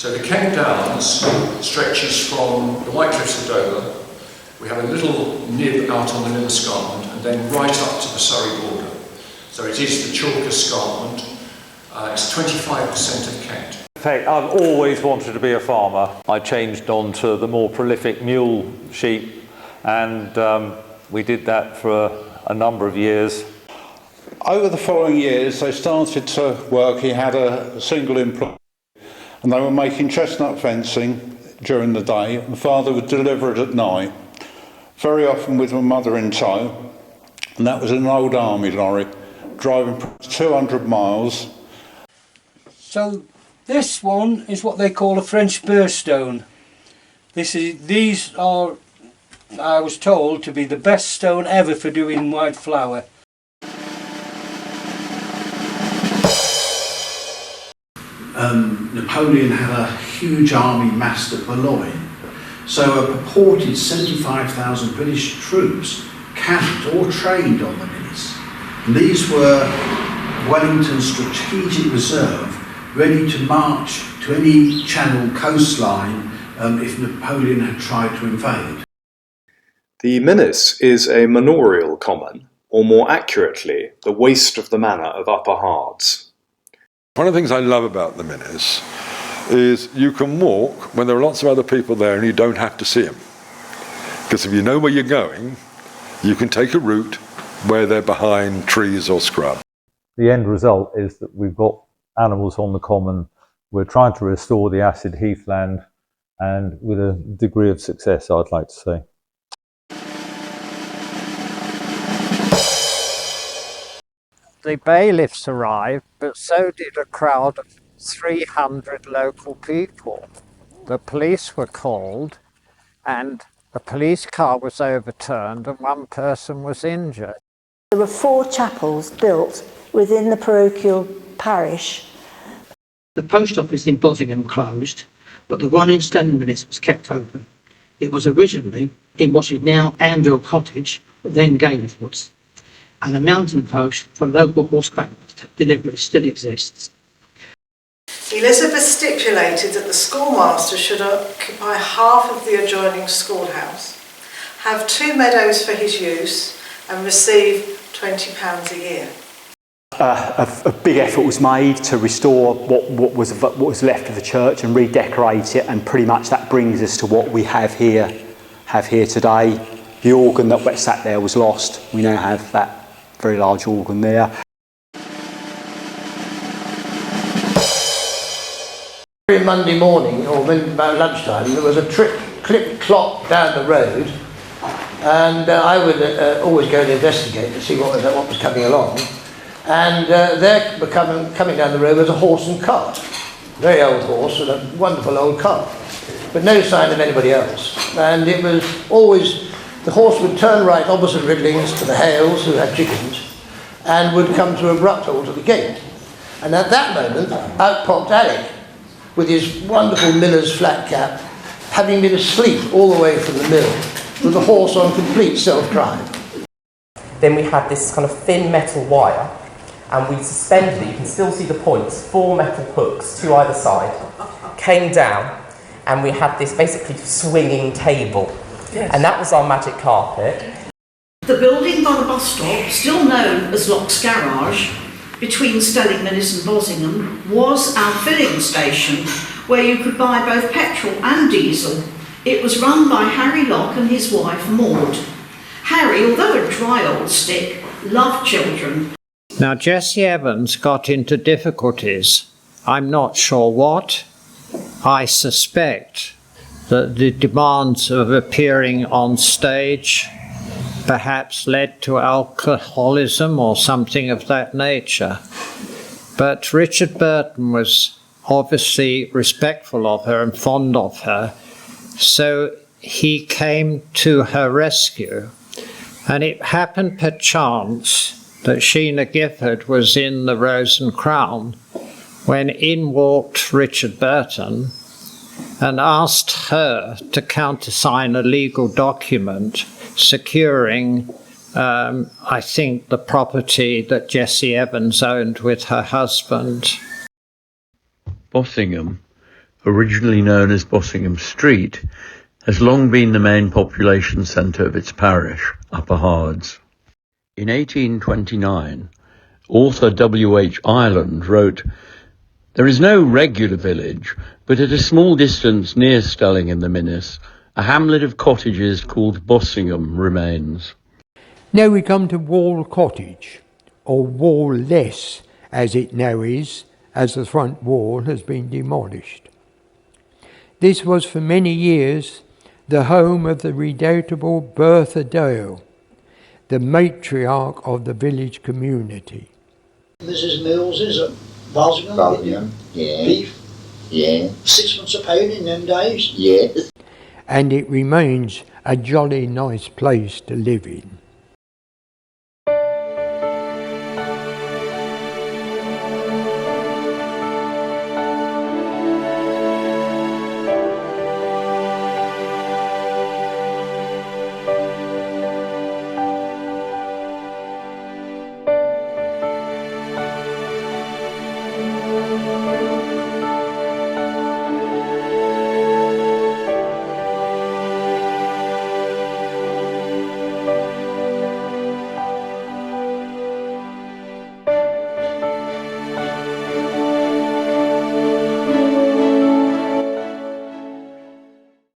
So the Kent Downs stretches from the White Cliffs of Dover. We have a little nib out on the Mill Escarpment and then right up to the Surrey border. So it is the chalk escarpment. It's 25% of Kent. In fact, I've always wanted to be a farmer. I changed on to the more prolific mule sheep, and we did that for a number of years. Over the following years, they started to work. He had a single employee, and they were making chestnut fencing during the day, and father would deliver it at night, very often with my mother in tow, and that was an old army lorry, driving 200 miles. So this one is what they call a French burstone. These are, I was told, to be the best stone ever for doing white flour. Napoleon had a huge army massed at Boulogne, so a purported 75,000 British troops camped or trained on the Minnis. And these were Wellington's strategic reserve, ready to march to any Channel coastline if Napoleon had tried to invade. The Minnis is a manorial common, or more accurately, the waste of the manor of Upper Hardres. One of the things I love about the Minnis is you can walk when there are lots of other people there and you don't have to see them. Because if you know where you're going, you can take a route where they're behind trees or scrub. The end result is that we've got animals on the common. We're trying to restore the acid heathland, and with a degree of success, I'd like to say. The bailiffs arrived, but so did a crowd of 300 local people. The police were called, and the police car was overturned and one person was injured. There were 4 chapels built within the parochial parish. The post office in Bossingham closed, but the one in Stelling was kept open. It was originally in what is now Anvil Cottage, but then Gaineswoods, and a mountain post for local horseback delivery still exists. Elizabeth stipulated that the schoolmaster should occupy half of the adjoining schoolhouse, have 2 meadows for his use, and receive £20 a year. A big effort was made to restore what was left of the church and redecorate it, and pretty much that brings us to what we have here today. The organ that sat there was lost. We now have that very large organ there. Every Monday morning, or about lunchtime, there was a clip clock down the road, and I would always go and investigate to see what was coming along. And there coming down the road was a horse and cart, very old horse and a wonderful old cart, but no sign of anybody else. And it was always, the horse would turn right opposite Riddlings to the Hales, who had chickens, and would come to abrupt halt at the gate. And at that moment, out popped Alec, with his wonderful miller's flat cap, having been asleep all the way from the mill, with the horse on complete self-drive. Then we had this kind of thin metal wire, and we suspended it. You can still see the points, 4 metal hooks, 2 either side, came down, and we had this basically swinging table. Yes. And that was our magic carpet. The building by the bus stop, still known as Locke's Garage, between Stelling, Minnis and Bossingham, was our filling station, where you could buy both petrol and diesel. It was run by Harry Locke and his wife Maud. Harry, although a dry old stick, loved children. Now, Jessie Evans got into difficulties. I'm not sure what. I suspect that the demands of appearing on stage perhaps led to alcoholism or something of that nature. But Richard Burton was obviously respectful of her and fond of her, so he came to her rescue. And it happened perchance that Sheena Gifford was in the Rose and Crown when in walked Richard Burton and asked her to countersign a legal document securing, I think, the property that Jessie Evans owned with her husband. Bossingham originally known as Bossingham Street, has long been the main population centre of its parish, Upper Hardres. In 1829, author W.H. Ireland wrote, "There is no regular village, but at a small distance near Stelling in the Minnis, a hamlet of cottages called Bossingham remains." Now we come to Wall Cottage, or Wall-less as it now is, as the front wall has been demolished. This was for many years the home of the redoubtable Bertha Dale, the matriarch of the village community. Mrs. Mills is at Bossingham, yeah. Beef, yeah. 6 months a pound in them days, yes. And it remains a jolly nice place to live in.